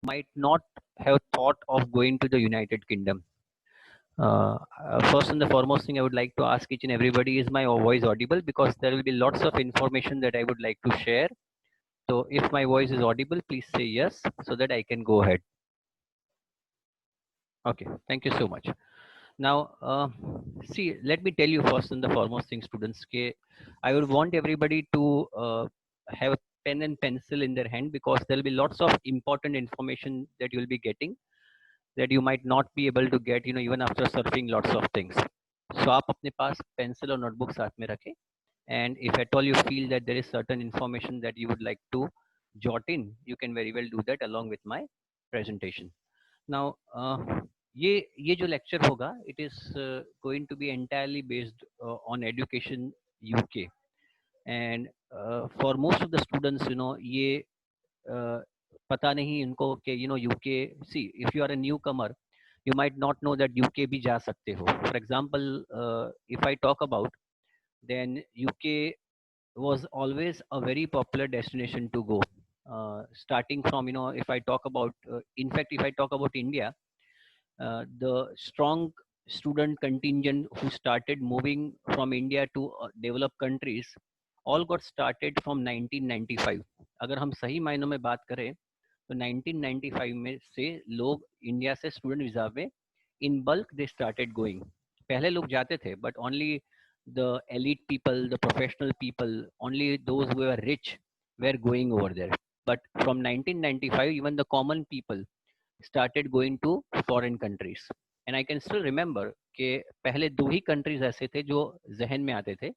might not have thought of going to the United Kingdom. First and the foremost thing I would like to ask each and everybody, is my voice audible? Because there will be lots of information that I would like to share. So if my voice is audible, please say yes so that I can go ahead. Okay, thank you so much. Now, see, let me tell you first and the foremost thing, students, I would want everybody to have a pen and pencil in their hand, because there will be lots of important information that you will be getting that you might not be able to get, even after surfing lots of things. So आप अपने पास pencil और notebook साथ में रखें, and if at all you feel that there is certain information that you would like to jot in, you can very well do that along with my presentation. Now, ये जो lecture होगा, it is going to be entirely based on education UK, and for most of the students, ये uh, पता नहीं इनको कि UK, see, if you are a newcomer, you might not know that UK भी जा सकते हो. For example, if I talk about, then UK was always a very popular destination to go. Starting from, if I talk about, in fact, if I talk about India, the strong student contingent who started moving from India to developed countries all got started from 1995. अगर हम सही मायनों में बात करें तो 1995 में से लोग इंडिया से स्टूडेंट वीजा पे in bulk they started going. पहले लोग जाते थे, but only the elite people, the professional people, only those who were rich were going over there. But from 1995, even the common people started going to foreign countries. And I can still remember कि पहले दो ही countries ऐसे थे जो जहन में आते थे,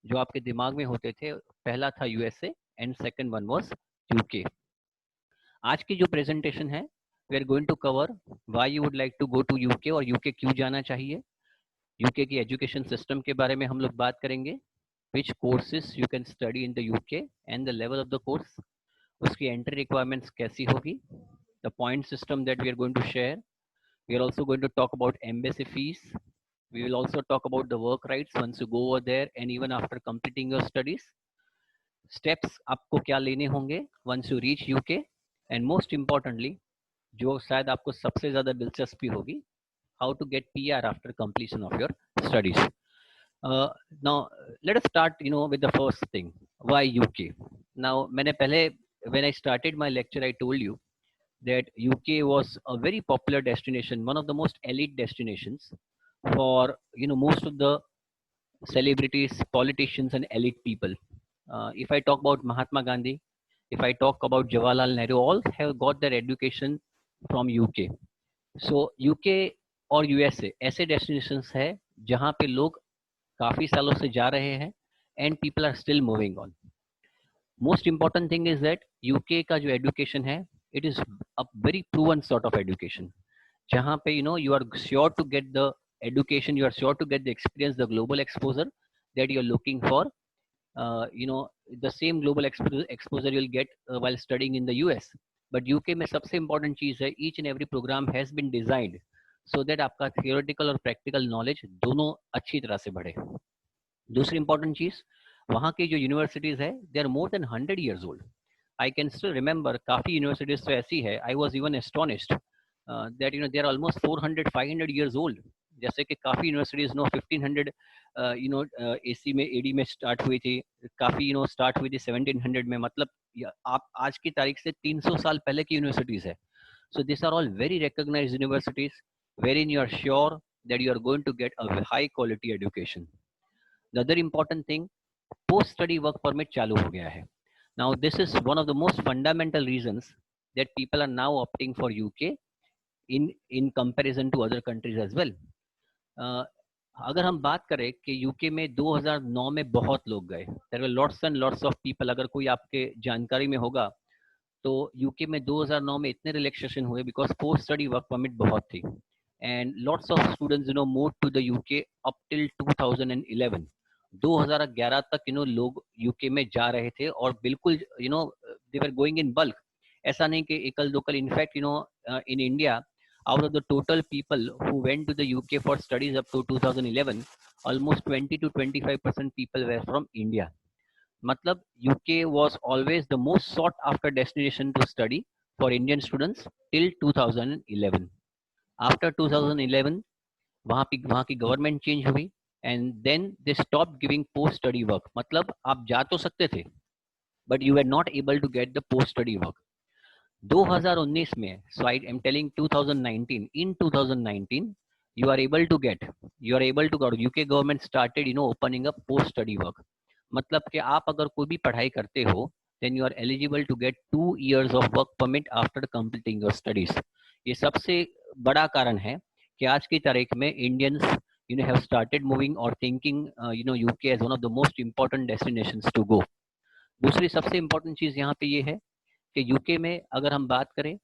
जो आपके दिमाग में होते थे. पहला था USA and second one was UK. आज की जो प्रेजेंटेशन है, we are going to cover why you would like to go to UK, और यूके क्यों जाना चाहिए. यूके की एजुकेशन सिस्टम के बारे में हम लोग बात करेंगे, which courses you can study in the UK and the level of the course, उसकी एंट्री रिक्वायरमेंट्स कैसी होगी, the point system that we are going to share. We are also going to talk about embassy fees. We will also talk about the work rights once you go over there and even after completing your studies. Steps आपको क्या लेने होंगे once you reach UK, and most importantly, जो शायद आपको सबसे ज़्यादा दिलचस्पी होगी, how to get PR after completion of your studies. Now, let us start, with the first thing. Why UK? Now, मैंने पहले, when I started my lecture, I told you that UK was a very popular destination, one of the most elite destinations for most of the celebrities, politicians, and elite people. If I talk about Mahatma Gandhi, if I talk about Jawaharlal Nehru, all have got their education from UK. So UK और USA ऐसे destinations है जहाँ पे लोग काफी सालों से जा रहे हैं and people are still moving on. Most important thing is that UK का जो education है, it is a very proven sort of education. जहाँ पे you are sure to get the education, you are sure to get the experience, the global exposure that you are looking for. The same global exposure you'll get while studying in the US. But UK में सबसे important चीज है, each and every program has been designed so that आपका theoretical और practical knowledge दोनों अच्छी तरह से बढ़े. दूसरी important चीज, वहाँ की जो universities है, they are more than 100 years old. I can still remember काफी universities तो ऐसी है, I was even astonished that they are almost 400 500 years old. जैसे कि काफी यूनिवर्सिटीज 1500 AC में AD में स्टार्ट हुई थी, काफी स्टार्ट हुई थी 1700 में. मतलब आप आज की तारीख से 300 साल पहले की यूनिवर्सिटीज है. So these are all very recognized universities wherein you are sure that you are going to get a high quality education. The other important thing, post study work permit चालू हो गया है. Now this is one of the most fundamental reasons that people are now opting for UK in comparison to other countries as well. अगर हम बात करें कि UK में 2009 में बहुत लोग गए, there were lots and lots of people. अगर कोई आपके जानकारी में होगा तो यूके में 2009 में इतने रिलैक्सेशन हुए because post study work permit बहुत थी, and lots of students move to the UK up till 2011. 2011 तक लोग यूके में जा रहे थे और बिल्कुल दे वर गोइंग इन बल्क. ऐसा नहीं कि एकल दोकल. In fact in India, out of the total people who went to the UK for studies up to 2011, almost 20 to 25% people were from India. Matlab, UK was always the most sought after destination to study for Indian students till 2011. After 2011 वहाँ की government change हुई and then they stop giving post study work. मतलब आप जा तो सकते थे but you are not able to get the post study work. 2019 में, so I am telling 2019, in 2019 you are able to go. UK government started opening up post study work. मतलब कि आप अगर कोई भी पढ़ाई करते हो then you are eligible to get 2 years of work permit after completing your studies. ये सबसे बड़ा कारण है कि आज की तारीख में Indians have started moving or thinking UK as one of the most important destinations to go. दूसरी सबसे इम्पोर्टेंट चीज यहाँ पे ये है कि यूके में अगर हम बात करें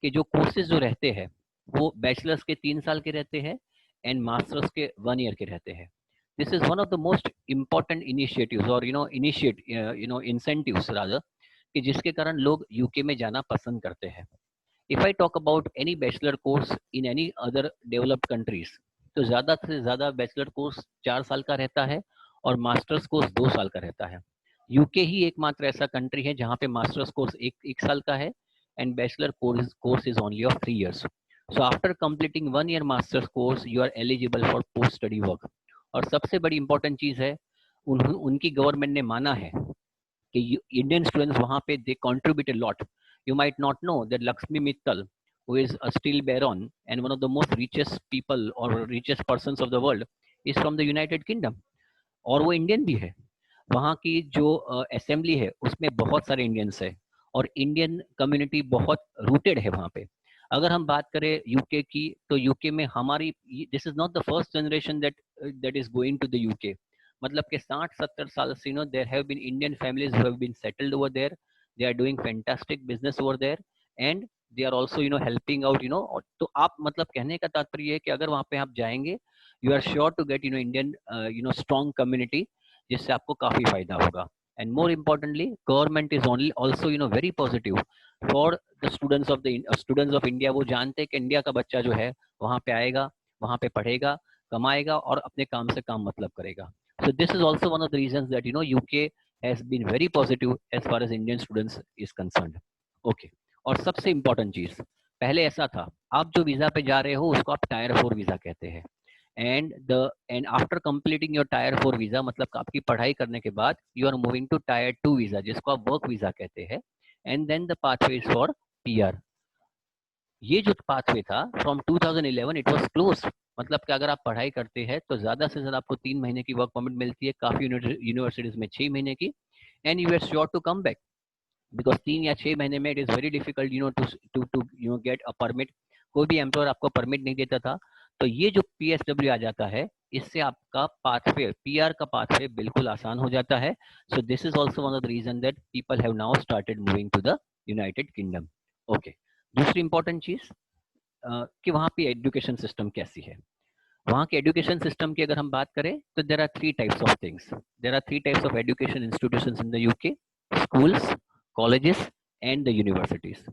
कि जो कोर्सेज जो रहते हैं वो बैचलर्स के 3 साल के रहते हैं एंड मास्टर्स के 1 ईयर के रहते हैं. This is one of the most important initiatives और इंसेंटिव्स रादर कि जिसके कारण लोग यूके में जाना पसंद करते हैं. If I talk about any bachelor course in any other developed countries तो ज़्यादा से ज़्यादा बैचलर कोर्स 4 साल का रहता है और मास्टर्स कोर्स 2 साल का रहता है. यूके ही एकमात्र ऐसा कंट्री है जहाँ पे मास्टर्स कोर्स एक साल का है and bachelor course is only of 3 years. So after completing 1 year master's course, you are eligible for post study work. और सबसे बड़ी इंपॉर्टेंट चीज है उनकी गवर्नमेंट ने माना है कि इंडियन स्टूडेंट्स वहाँ पे दे contribute a lot. You might not know that Lakshmi Mittal, who is a steel baron and one of the most richest people or richest persons of the world, is from the United Kingdom. और वो Indian भी है. वहाँ की जो assembly है उसमें बहुत सारे इंडियंस है और इंडियन कम्युनिटी बहुत रूटेड है वहाँ पे. अगर हम बात करें यूके की तो यूके में हमारी this is not the first generation that is going to the UK. मतलब कि 60-70 साल से there have been Indian families who have been settled over there. They are doing fantastic business over there and they are also helping out तो आप मतलब कहने का तात्पर्य है कि अगर वहाँ पे आप जाएंगे you are sure to get Indian strong community जिससे आपको काफी फायदा होगा. And more importantly, government is only also very positive for the students of India. वो जानते हैं कि इंडिया का बच्चा जो है वहाँ पे आएगा, वहाँ पे पढ़ेगा, कमाएगा और अपने काम से काम मतलब करेगा. So this is also one of the reasons that UK has been very positive as far as Indian students is concerned. Okay. और सबसे इम्पोर्टेंट चीज, पहले ऐसा था आप जो वीजा पे जा रहे हो उसको आप टायर 4 वीजा कहते हैं and after completing your tier 4 visa मतलब आपकी पढ़ाई करने के बाद you are moving to tier 2 visa जिसको आप वर्क वीजा कहते हैं and then the pathway is for PR. ये जो पाथवे था फ्रॉम 2011 इट वाज क्लोज. मतलब कि अगर आप पढ़ाई करते हैं तो ज्यादा से ज्यादा आपको 3 महीने की वर्क परमिट मिलती है, काफी यूनिवर्सिटीज में 6 महीने की and you are sure to come back because 3 या 6 महीने में it is very difficult to get a permit. कोई भी एम्प्लॉयर आपको परमिट नहीं देता था. तो ये जो PSW आ जाता है इससे आपका पाथवे PR का पाथवे बिल्कुल आसान हो जाता है. So this is also one of the reason that people have now started moving to the United Kingdom. Okay. दूसरी इंपॉर्टेंट चीज कि वहाँ पे एजुकेशन सिस्टम कैसी है. वहाँ के एजुकेशन सिस्टम की अगर हम बात करें तो there are 3 types of things. There are 3 types of education institutions in the UK, schools, colleges and the universities.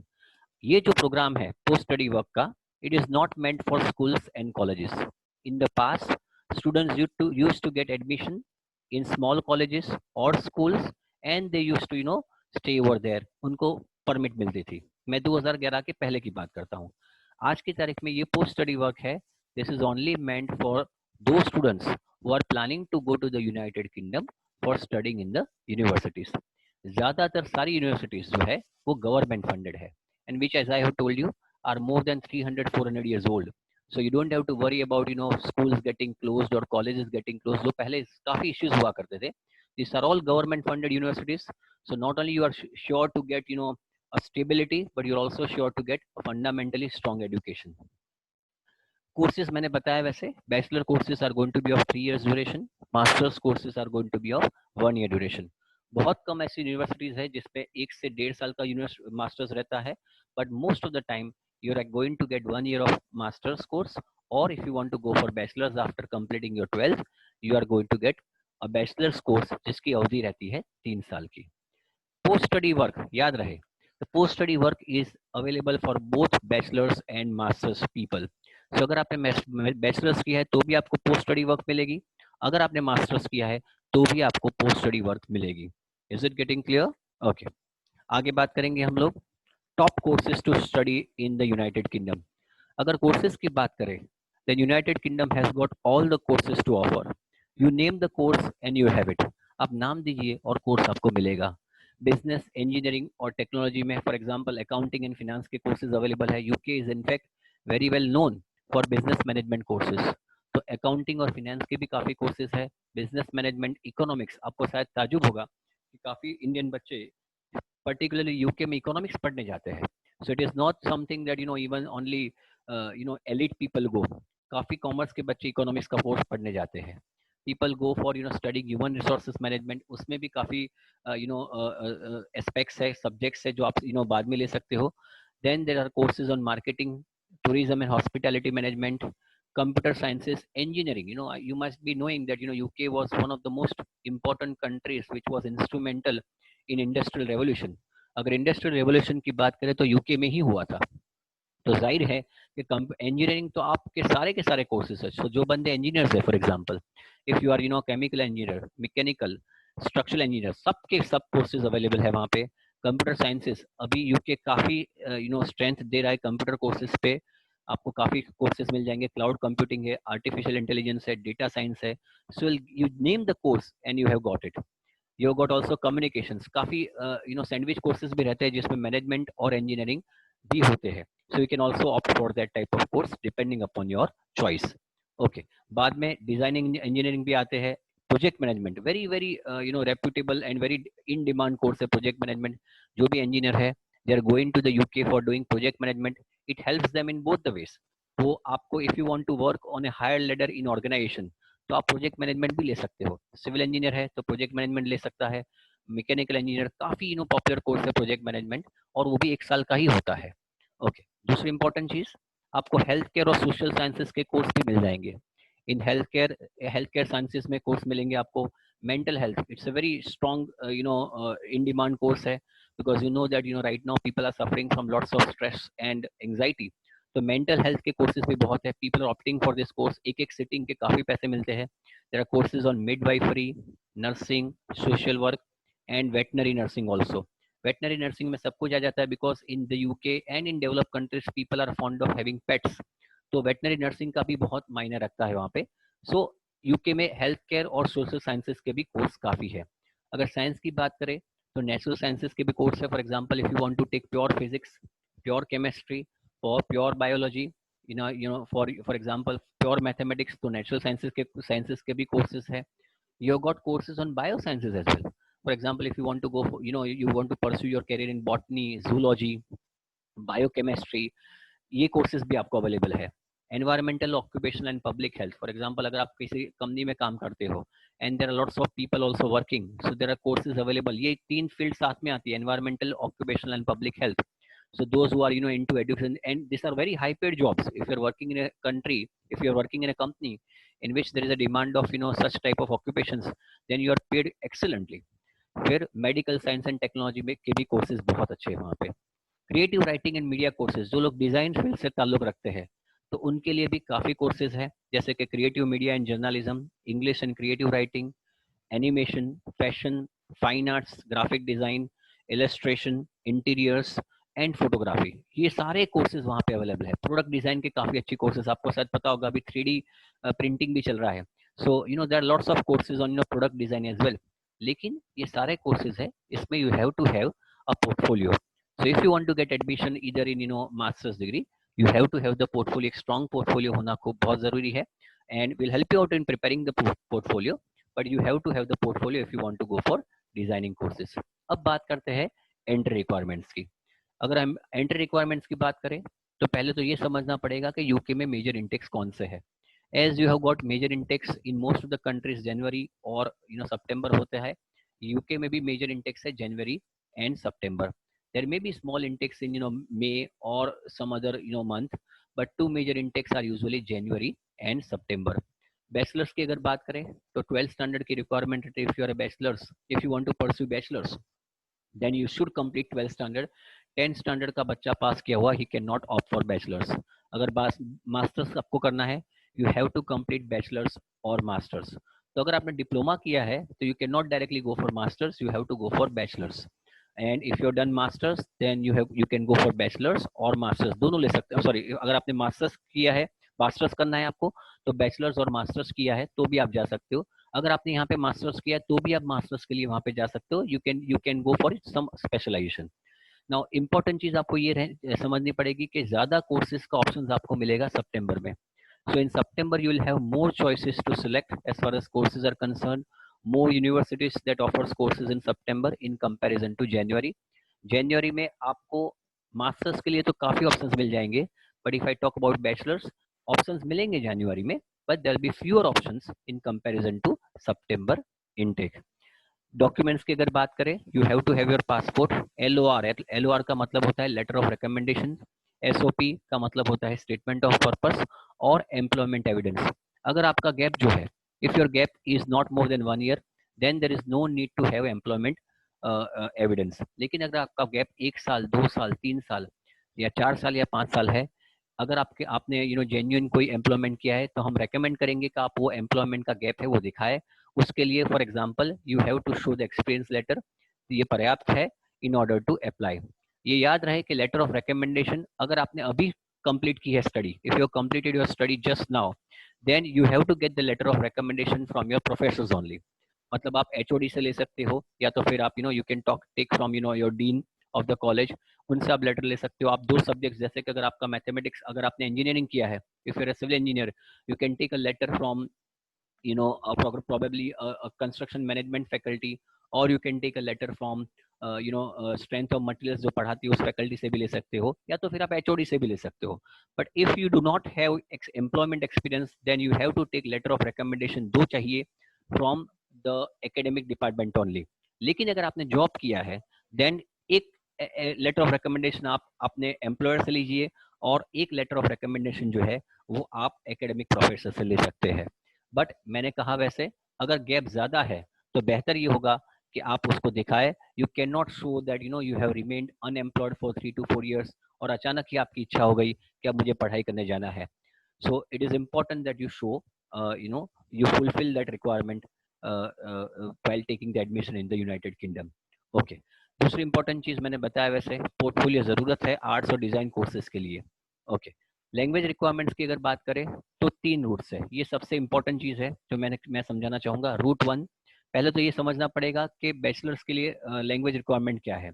ये जो प्रोग्राम है पोस्ट स्टडी वर्क का, it is not meant for schools and colleges. In the past, students used to get admission in small colleges or schools and they used to stay over there. उनको permit मिलती थी. मैं 2011 के पहले की बात करता हूँ. आज की तारीख में ये पोस्ट स्टडी वर्क है. This is only meant for the students who are planning to go to the United Kingdom for studying in the universities. ज्यादातर सारी यूनिवर्सिटीज जो है वो गवर्नमेंट फंडेड है and which as I have told you are more than 300-400 years old. So you don't have to worry about schools getting closed or colleges getting closed. जो पहले काफी issues हुआ करते थे. These are all government funded universities. So not only you are sure to get a stability, but you're also sure to get a fundamentally strong education. Courses मैंने बताया वैसे bachelor courses are going to be of 3 years duration. Masters courses are going to be of 1 year duration. बहुत कम ऐसी universities है जिसपे 1 से 1.5 साल का मास्टर्स रहता है. But most of the time you are going to get 1 year of masters course और if you want to go for bachelors after completing your 12th you are going to get a bachelors course जिसकी अवधि रहती है 3 साल की. Post study work याद रहे, the post study work is available for both bachelors and masters people. So अगर आपने बैचलर्स किया है तो भी आपको पोस्ट स्टडी वर्क मिलेगी, अगर आपने मास्टर्स किया है तो भी आपको पोस्ट स्टडी वर्क मिलेगी. Is it getting clear? Okay. आगे बात करेंगे हम लोग top courses to study in the United Kingdom. अगर कोर्सेज की बात करें, then United Kingdom has got all the courses to offer. You name the course and you have it. आप नाम दीजिए और कोर्स आपको मिलेगा। बिजनेस, इंजीनियरिंग और टेक्नोलॉजी में for example accounting and finance के कोर्सेज अवेलेबल है। UK is in fact very well known for business management courses. तो अकाउंटिंग और फिनेंस के भी काफ़ी कोर्सेज है। बिजनेस मैनेजमेंट, इकोनॉमिक्स, आपको शायद ताजुब होगा कि काफ़ी इंडियन बच्चे particularly UK में इकोनॉमिक्स पढ़ने जाते हैं। So it is not something that even only elite people go. काफ़ी कॉमर्स के बच्चे इकोनॉमिक्स का कोर्स पढ़ने जाते हैं। People go for studying human resources management. उसमें भी काफ़ी एस्पेक्ट्स है, सब्जेक्ट्स है जो आप बाद में ले सकते हो। Then there are courses on marketing, tourism and hospitality management, computer sciences, engineering. You must be knowing that UK was one of the most important countries which was instrumental in industrial revolution. अगर industrial revolution की बात करें तो UK में ही हुआ था। तो जाहिर है कि इंजीनियरिंग तो आपके सारे के सारे कोर्सेज है। सो जो बंदे इंजीनियर्स है, for example if you are chemical engineer, mechanical, structural engineer, सबके सब कोर्सेज अवेलेबल है वहाँ पे। कंप्यूटर साइंसेस, अभी यूके काफ़ी स्ट्रेंथ दे रहा है कंप्यूटर कोर्सेज पे। आपको काफ़ी कोर्सेज मिल जाएंगे। क्लाउड कंप्यूटिंग है, आर्टिफिशियल इंटेलिजेंस है, डेटा साइंस है। So you name the course and you have got it. You got also communications, काफ़ी सैंडविच कोर्सेज भी रहते हैं जिसमें मैनेजमेंट और इंजीनियरिंग भी होते हैं। So you can also opt for that type of course depending upon your choice. Okay, बाद में डिजाइनिंग इंजीनियरिंग भी आते हैं। Project management, very very reputable and very in demand course है प्रोजेक्ट मैनेजमेंट। जो भी इंजीनियर है, they are going to the UK for doing project management. It helps them in both the ways. वो आपको, if you want to work on a higher ladder in organisation, तो आप project management भी ले सकते हो। Civil engineer है तो प्रोजेक्ट मैनेजमेंट ले सकता है। मैकेनिकल इंजीनियर, काफ़ी पॉपुलर कोर्स है प्रोजेक्ट मैनेजमेंट, और वो भी 1 साल का ही होता है। ओके, दूसरी इंपॉर्टेंट चीज़, आपको हेल्थ केयर और सोशल साइंसेज के कोर्स भी मिल जाएंगे। इन हेल्थ केयर साइंसेज में कोर्स मिलेंगे आपको। Mental health, it's a very strong in demand course है, because you know that right now people are suffering from lots of stress and anxiety. तो mental health के courses भी बहुत है। People are opting for this course. एक एक sitting के काफ़ी पैसे मिलते हैं। There are courses on midwifery, nursing, social work and veterinary nursing also. Veterinary nursing में सब कुछ आ जाता है, because in the UK and in develop countries people are fond of having pets. तो वेटनरी नर्सिंग का भी बहुत मायने रखता है वहाँ पे। सो यूके में हेल्थ केयर और सोशल साइंसेज के भी कोर्स काफ़ी है। अगर साइंस की बात करें तो नेचुरल साइंसेज के भी कोर्स है। For example if you want to take pure physics, pure chemistry, for pure biology, for example pure mathematics, तो नेचुरल साइंसेज के भी कोर्सेज है। You got courses on biosciences as well. For example, if you want to go for, you want to pursue your career in botany, zoology, biochemistry, ये courses भी आपको available है। Environmental, occupational and public health, for example अगर आप किसी company में काम करते हो and there are lots of people also working, so there are courses available. ये 3 फील्ड साथ में आती है, environmental, occupational and public health. So those who are into education, and these are very high paid jobs. If you're working in a country, if you're working in a company in which there is a demand of such type of occupations, then you are paid excellently. फिर medical science and technology में के भी courses बहुत अच्छे हैं वहाँ पे। Creative writing and media courses, जो लोग डिजाइन फील्ड से ताल्लुक रखते हैं तो उनके लिए भी काफ़ी कोर्सेज है, जैसे कि creative media and journalism, English and creative writing, animation, fashion, fine arts, graphic design, illustration, interiors and photography, ये सारे कोर्सेज वहाँ पे अवेलेबल है। प्रोडक्ट डिजाइन के काफ़ी अच्छी कोर्सेज, आपको शायद पता होगा अभी 3D प्रिंटिंग भी चल रहा है। So there are lots of courses on product design as well. लेकिन ये सारे कोर्सेज है, इसमें you have to have a portfolio. So if you want to get admission either in master's degree, you have to have the portfolio, एक strong portfolio होना खूब बहुत ज़रूरी है, and will help you out in preparing the portfolio, but you have to have the portfolio if you want to go for designing courses. अब बात करते हैं entry requirements की। अगर हम entry requirements की बात करें तो पहले तो ये समझना पड़ेगा कि यूके में मेजर इंटेक्स कौन से है। As you have got major intakes in most of the countries जनवरी और सितंबर होता है। यूके में भी मेजर इंटेक्स है जनवरी एंड सितंबर। There may be small intakes in May or some other month, but two major intakes are usually January and September. Bachelors की अगर बात करें तो 12th standard की requirement है। If you are a bachelors, if you want to pursue bachelors, then you should complete 12th standard. 10th standard का बच्चा पास किया हुआ, he cannot opt for bachelors. अगर मास्टर्स आपको करना है, you have to complete bachelors or masters. तो अगर आपने डिप्लोमा किया है तो you cannot directly go for masters, you have to go for bachelors. And if you done masters then you can go for bachelors और masters दोनों ले सकते हो। सॉरी, अगर आपने मास्टर्स किया है, मास्टर्स करना है आपको, तो बैचलर्स और मास्टर्स किया है तो भी आप जा सकते हो। अगर आपने यहाँ पे मास्टर्स किया है तो भी आप मास्टर्स के लिए वहाँ पे जा सकते हो। You can go for some specialization. Now important चीज आपको ये समझनी पड़ेगी कि ज्यादा कोर्सेज का ऑप्शन आपको मिलेगा सितंबर में। So in September, you will have more choices to select as far as courses are concerned. More universities that offers courses in September in comparison to January. January में आपको मास्टर्स के लिए तो काफी ऑप्शंस मिल जाएंगे, but if I talk about bachelors, options मिलेंगे जनवरी में, but there be fewer options in comparison to सितंबर इनटेक। डॉक्यूमेंट्स की अगर बात करें, you have to have your passport. LOR, LOR का मतलब होता है लेटर ऑफ रिकमेंडेशन। SOP का मतलब होता है स्टेटमेंट ऑफ पर्पस और एम्प्लॉयमेंट एविडेंस। अगर आपका गैप जो है, if your gap is not more than 1 year, then there is no need to have employment evidence. लेकिन अगर आपका गैप 1 साल, 2 साल, 3 साल या 4 साल या 5 साल है, अगर आपने जेन्युइन कोई एम्प्लॉयमेंट किया है, तो हम रेकमेंड करेंगे कि आप वो एम्प्लॉयमेंट का गैप है वो दिखाए। उसके लिए for example you have to show the experience letter, ये पर्याप्त है इन ऑर्डर टू अप्लाई। ये याद रहे कि लेटर ऑफ रिकमेंडेशन, अगर आपने अभी कंप्लीट की है study, if you completed your study just now, then you have to get the letter of recommendation from your professors only. मतलब आप HOD से ले सकते हो, या तो फिर आप you can take from your dean of the college, उनसे आप लेटर ले सकते हो। आप दो सब्जेक्ट्स, जैसे कि अगर आपका मैथमेटिक्स, अगर आपने इंजीनियरिंग किया है, if you're civil engineer, you can take a letter from probably a construction management faculty, or you can take a letter from strength of materials जो पढ़ाती है उस फैकल्टी से भी ले सकते हो, या तो फिर आप HOD से भी ले सकते हो। But if you do not have employment experience, then you have to take letter of recommendation, दो चाहिए, from the academic department only. लेकिन अगर आपने जॉब किया है, देन एक लेटर ऑफ रिकमेंडेशन आप अपने एम्प्लॉयर से लीजिए, और एक लेटर ऑफ रिकमेंडेशन जो है वो आप एकेडमिक प्रोफेसर से ले सकते हैं। बट मैंने कहा वैसे, अगर गैप ज्यादा है तो बेहतर ये होगा कि आप उसको दिखाए। You can not show that you have remained unemployed for 3 to 4 years, और अचानक ही आपकी इच्छा हो गई कि अब मुझे पढ़ाई करने जाना है। So it is important that you show you fulfill that requirement while taking the admission in the United Kingdom. Okay. दूसरी इंपॉर्टेंट चीज मैंने बताया वैसे, पोर्टफोलियो जरूरत है आर्ट्स और डिजाइन कोर्सेज के लिए। ओके। लैंग्वेज रिक्वायरमेंट्स की अगर बात करें, तो 3 रूट्स है, ये सबसे इंपॉर्टेंट चीज है जो मैं समझाना चाहूंगा। रूट 1, पहले तो ये समझना पड़ेगा कि बैचलर्स के लिए लैंग्वेज रिक्वायरमेंट क्या है।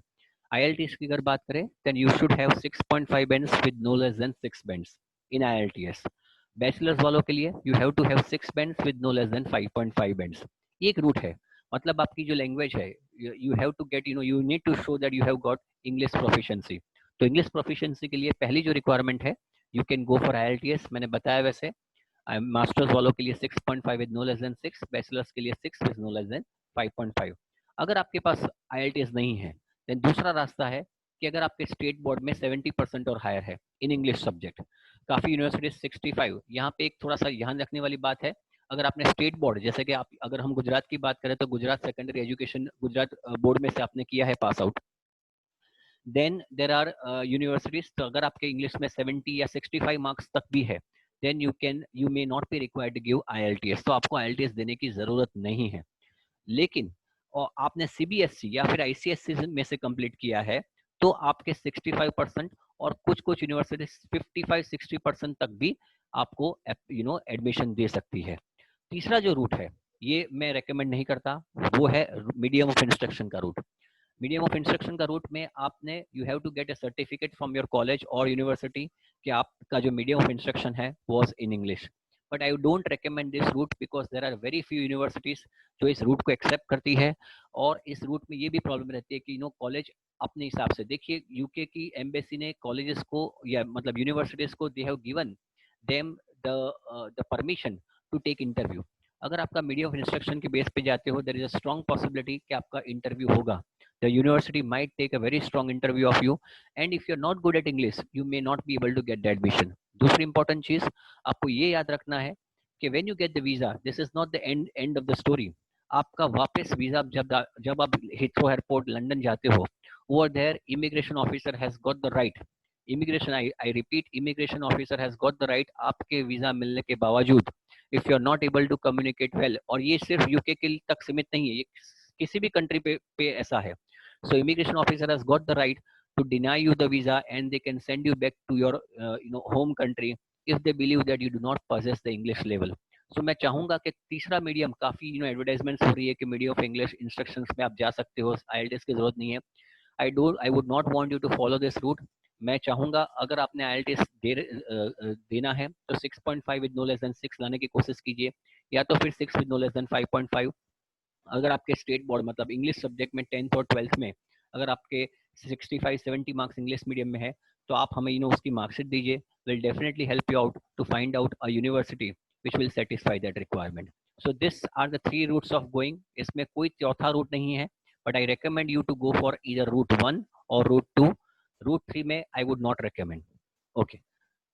IELTS की अगर बात करें, then you should have 6.5 bands with no less than 6 bands in IELTS। Bachelors वालों के लिए you have to have 6 bands with no less than 5.5 bands. एक रूट है, मतलब आपकी जो लैंग्वेज है, you have to get you need to show that you have got English proficiency. तो इंग्लिश प्रोफिशिएंसी के लिए पहली जो रिक्वायरमेंट है, you can go for IELTS, मैंने बताया वैसे। मास्टर्स वालों के लिए 6.5 with no less than 6, bachelors के लिए 6 विद नो लेस देन 5.5। अगर आपके पास IELTS नहीं है, देन दूसरा रास्ता है कि अगर आपके स्टेट बोर्ड में 70% और हायर है इन इंग्लिश सब्जेक्ट, काफी यूनिवर्सिटीज 65। यहाँ पे एक थोड़ा सा ध्यान रखने वाली बात है, अगर आपने स्टेट बोर्ड, जैसे कि आप, अगर हम गुजरात की बात करें तो Gujarat secondary education Gujarat board में से आपने किया है pass out, then there are universities, तो अगर आपके इंग्लिश में 70 या 65 मार्क्स तक भी है, then you may not be required to give IELTS, तो आपको IELTS देने की जरूरत नहीं है। लेकिन और आपने CBSE या फिर ICSE में से कंप्लीट किया है, तो आपके 65% और कुछ कुछ यूनिवर्सिटी 55-60% तक भी आपको एडमिशन दे सकती है। तीसरा जो रूट है, ये मैं रेकमेंड नहीं करता, वो है मीडियम ऑफ इंस्ट्रक्शन का रूट। मीडियम ऑफ इंस्ट्रक्शन का रूट में आपने you have to get a certificate from your college और यूनिवर्सिटी कि आपका जो मीडियम ऑफ इंस्ट्रक्शन है was in English. But I don't recommend this route because there are very few universities जो इस रूट को एक्सेप्ट करती है। और इस रूट में ये भी प्रॉब्लम रहती है कि कॉलेज अपने हिसाब से, देखिए यूके की एम्बेसी ने कॉलेजेस को, या मतलब यूनिवर्सिटीज को, they have given them the permission to take interview. अगर आपका मीडियम ऑफ इंस्ट्रक्शन के बेस पे जाते हो, there is a strong possibility कि आपका इंटरव्यू होगा। The university might take a very strong interview of you, and if you're not good at English, you may not be able to get the admission. दूसरी important चीज आपको ये याद रखना है कि when you get the visa, this is not the end of the story. आपका वापस वीजा जब आप हिथ्रो एयरपोर्ट लंदन जाते हो, over there immigration officer has got the right, immigration I repeat, immigration officer has got the right आपके visa मिलने के बावजूद, if you are not able to communicate well, और ये सिर्फ यूके के तक सीमित नहीं है, ये किसी भी कंट्री पे ऐसा है, So immigration officer has got the right to deny you the visa, and they can send you back to your home country if they believe that you do not possess the English level. So मैं चाहूंगा कि तीसरा medium, काफी advertisements हो रही है कि medium of English instructions में आप जा सकते हो, IELTS की जरूरत नहीं है. I would not want you to follow this route. मैं चाहूंगा अगर आपने IELTS देना है तो 6.5 विद नो लेस देन 6 लाने की कोशिश कीजिए, या तो फिर 6 विद नो लेस देन 5.5. अगर आपके स्टेट बोर्ड मतलब इंग्लिश सब्जेक्ट में 10th और 12th में अगर आपके 65-70 मार्क्स इंग्लिश मीडियम में है, तो आप हमें उसकी मार्कशीट दीजिए. Will definitely help you out to find out a university which will satisfy that requirement. So this are the 3 routes of going. इसमें कोई चौथा रूट नहीं है, but I recommend you to go for either route 1 और route 2. Route 3 में I would not recommend. Okay,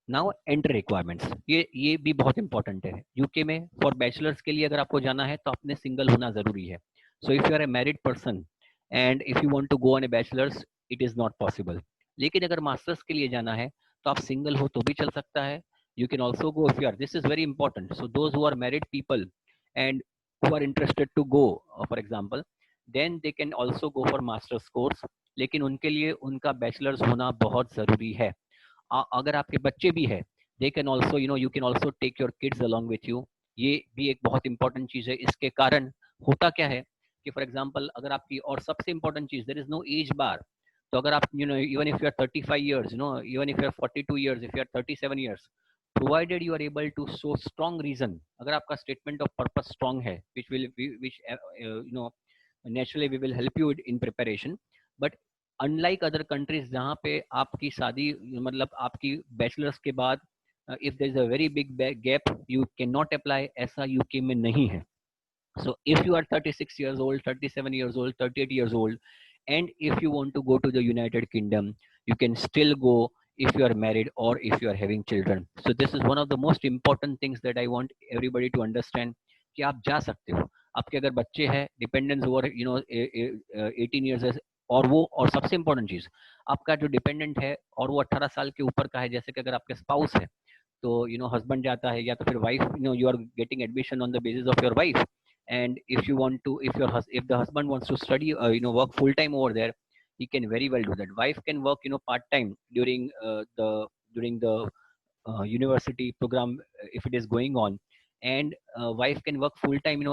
now entry requirements, ये भी बहुत इंपॉर्टेंट है. यूके में फॉर बैचलर्स के लिए अगर आपको जाना है तो आपने सिंगल होना जरूरी है. So if you are a married person and if you want to go on a bachelors, it is not possible. लेकिन अगर मास्टर्स के लिए जाना है तो आप सिंगल हो तो भी चल सकता है. You can also go if you are, this is very important. So those who are married people and who are interested to go for example, then they can also go for masters course. लेकिन उनके लिए उनका bachelors होना बहुत जरूरी है. अगर आपके बच्चे भी है, they can also you can also take your kids along with you. ये भी एक बहुत इंपॉर्टेंट चीज है. इसके कारण होता क्या है कि फॉर एग्जाम्पल अगर आपकी, और सबसे इंपॉर्टेंट चीज, there is no age bar. तो अगर आप even if you are 35 years, even if you are 42 years, if you are 37 years, provided you are able to show strong reason, अगर आपका statement of purpose strong है, which naturally we will help you in preparation. But unlike other countries जहाँ पे आपकी शादी मतलब आपकी bachelors के बाद if there is a very big gap, you can not apply, ऐसा यूके में नहीं है. So if you are 36 years old, 37 years old, 38 years old, and if you want to go to the United Kingdom, you can still go if you are married or if you are having children. So this is one of the most important things that I want everybody to understand, कि आप जा सकते हो. आपके अगर बच्चे हैं, dependence over 18 years है, और सबसे इंपॉर्टेंट चीज, आपका जो डिपेंडेंट है और वो 18 साल के ऊपर का है, जैसे कि अगर आपके स्पाउस है तो हस्बैंड जाता है या तो फिर wife, you are getting admission on the basis of your wife. And if you want to, if the husband wants to study work full time over there, he can very well do that. Wife can work part time during the university program if it is going on, and wife can work full time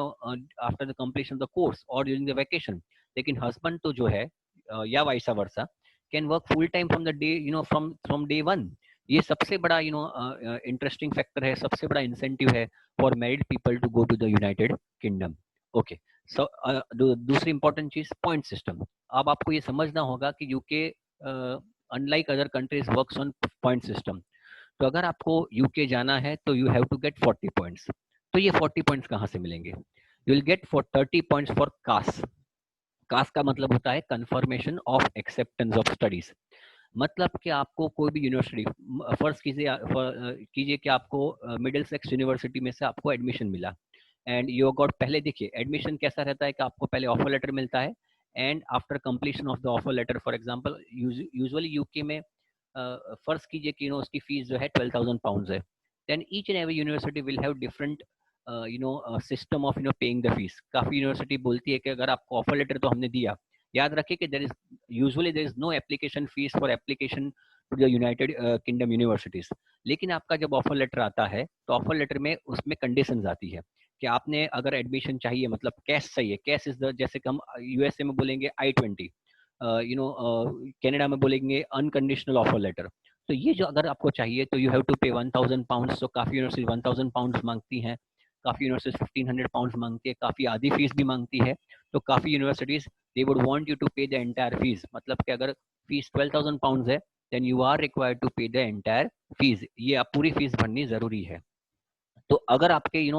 after the completion of the course or during the vacation. लेकिन husband तो जो है या vice versa can work full time from the day from day one. ये सबसे बड़ा interesting factor है, सबसे बड़ा इंसेंटिव है for married people to go to the United Kingdom. Okay, so दूसरी इंपॉर्टेंट चीज, पॉइंट सिस्टम. अब आपको ये समझना होगा कि UK unlike other countries works on point system. तो अगर आपको यूके जाना है तो you have to get 40 points. तो ये 40 पॉइंट्स कहाँ से मिलेंगे? You will get for 30 points for CAS. CAS का मतलब होता है confirmation of acceptance of studies. मतलब कि आपको कोई भी यूनिवर्सिटी, फर्स्ट कीजिए कि आपको मिडिल सेक्स यूनिवर्सिटी में से आपको एडमिशन मिला, एंड यू गॉट, पहले देखिए एडमिशन कैसा रहता है कि आपको पहले ऑफर लेटर मिलता है, and after completion of the offer letter, for example usually UK में फर्स्ट कीजिए कि उसकी फीस जो है 12,000 पाउंड है. Then each and every university will have different system of paying the fees. काफी यूनिवर्सिटी बोलती है कि अगर आपको ऑफर लेटर तो हमने दिया, याद रखिए कि there is no application fees for application to the United Kingdom universities. लेकिन आपका जब ऑफर लेटर आता है तो ऑफर लेटर में उसमें कंडीशंस आती है कि आपने अगर एडमिशन चाहिए, मतलब कैश चाहिए, कैश इज द, जैसे कि हम यूएसए में बोलेंगे I-20, कनाडा में बोलेंगे अनकंडीशनल ऑफर लेटर. तो ये जो अगर आपको चाहिए तो यू हैव टू पे 1,000 पाउंड. तो काफी यूनिवर्सिटी 1,000 पाउंड मांगती हैं, काफी यूनिवर्सिटीज 1,500 पाउंड मांगती है, काफी आधी फीस भी मांगती है. तो काफी universities they would want you to pay the entire fees. मतलब कि अगर फीस 12,000 पाउंड है, then you are required to pay the entire fees. ये आप पूरी फीस भरनी जरूरी है. तो अगर आपके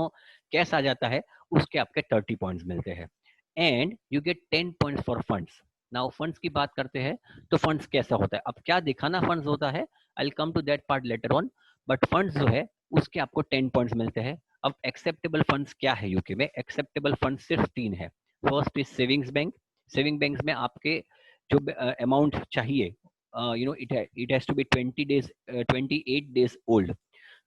कैश आ जाता है, उसके आपके 30 पॉइंट्स मिलते हैं, and you get 10 points for funds. Now funds की बात करते हैं तो फंड्स कैसा होता है, अब क्या दिखाना फंड्स होता है, I will come to that part later on. But funds जो है उसके आपको 10 पॉइंट्स मिलते हैं. अब एक्सेप्टेबल फंड्स क्या है यूके में? एक्सेप्टेबल फंड सिर्फ 3 है. First is savings bank. Saving bank में आपके जो अमाउंट चाहिए, it has to be 28 days old.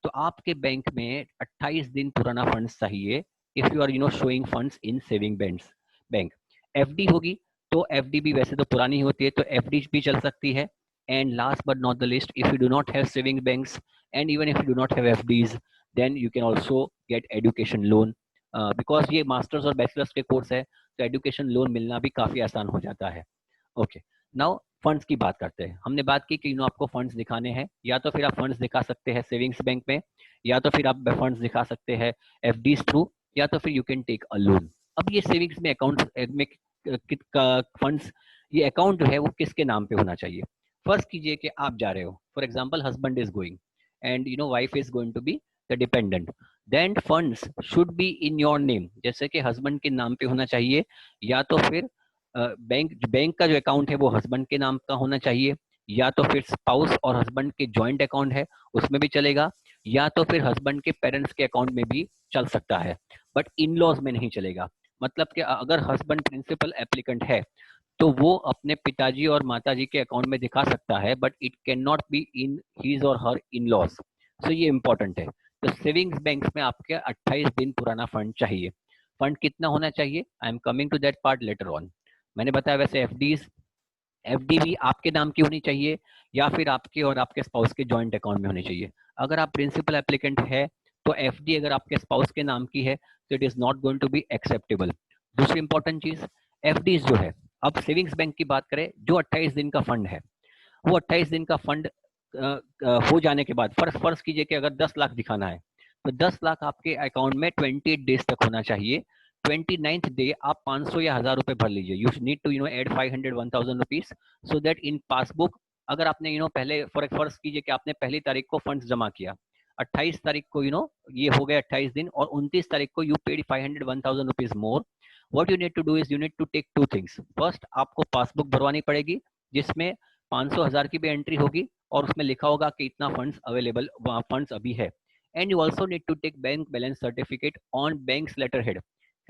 तो आपके बैंक में 28 दिन पुराना फंड्स चाहिए if you are showing funds in saving bank. FD होगी तो एफडी भी वैसे तो पुरानी होती है, तो एफडी भी चल सकती है। And last but not the list, if you do not have saving banks and even if you do not have FDs, then you can also get education loan, because ये मास्टर्स और bachelors के course है, तो education loan मिलना भी काफी आसान हो जाता है। ओके, नाउ फंड्स की बात करते हैं। हमने बात की कि आपको फंड्स दिखाने हैं, या तो फिर आप फंड्स दिखा सकते हैं सेविंग्स बैंक में, या तो फिर आप फंड्स दिखा सकते हैं एफडीज थ्रू, या तो फिर you can take a loan. अब ये सेविंग्स में अकाउंट में फंड्स, ये अकाउंट जो है वो किसके नाम पे होना चाहिए? फर्स्ट कीजिए कि आप जा रहे हो, for example husband is going and wife is going to be the dependent, then funds should be in your name. जैसे कि हस्बैंड के नाम पे होना चाहिए, या तो फिर बैंक का जो अकाउंट है वो हस्बैंड के नाम का होना चाहिए, या तो फिर स्पाउस और हस्बैंड के जॉइंट अकाउंट है उसमें भी चलेगा, या तो फिर हस्बैंड के पेरेंट्स के अकाउंट में भी चल सकता है, बट इन लॉज में नहीं चलेगा। मतलब कि अगर हस्बैंड प्रिंसिपल एप्लीकेंट है तो वो अपने पिताजी और माताजी के अकाउंट में दिखा सकता है, but it can not be in his और हर इन लॉज। सो ये इंपॉर्टेंट है। तो सेविंग्स बैंक में आपके 28 दिन पुराना फंड चाहिए। फंड कितना होना चाहिए? I am coming to that part later on. मैंने बताया वैसे एफडी भी आपके नाम की होनी चाहिए, या फिर आपके और आपके स्पाउस के जॉइंट अकाउंट में होनी चाहिए। अगर आप प्रिंसिपल एप्लीकेंट है तो एफडी अगर आपके स्पाउस के नाम की है तो it is not going to be acceptable. दूसरी इंपॉर्टेंट चीज, एफडीज जो है, अब सेविंग्स बैंक की बात करें, जो 28 दिन का फंड है, वो 28 दिन का फंड हो जाने के बाद फर्स्ट फर्स्ट कीजिए कि अगर 10 लाख दिखाना है, तो 10 लाख आपके अकाउंट में 28 डेज तक होना चाहिए। 29th डे आप 500 या 1000 रुपए भर लीजिए। You need to add 500 1000 rupees, so that in passbook, अगर आपने पहले फर्ज कीजिए कि आपने पहली तारीख को फंड्स जमा किया, 28 तारीख को ये हो गए 28 दिन, और 29 तारीख को you paid 500 1000 rupees more. What you need to do is you need to take two things. First, आपको पासबुक भरवानी पड़ेगी जिसमें 500 1000 की भी एंट्री होगी, और उसमें लिखा होगा कि इतना फंड्स अवेलेबल, फंड्स अभी है। And you also need to take bank balance certificate on bank's letterhead.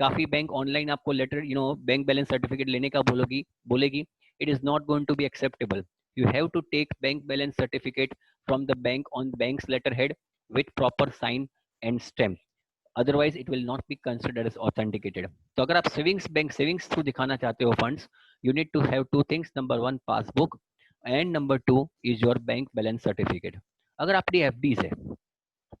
काफी बैंक ऑनलाइन आपको लेटर बैंक बैलेंस सर्टिफिकेट लेने का बोलेगी। It is not going to be acceptable. You have to take bank balance certificate from the bank on bank's letterhead with proper sign and stamp, otherwise it will not be considered as authenticated. तो अगर आप savings through दिखाना चाहते हो funds, you need to have two things, number 1 passbook, and number 2 is your bank balance certificate. अगर आपकी FDs है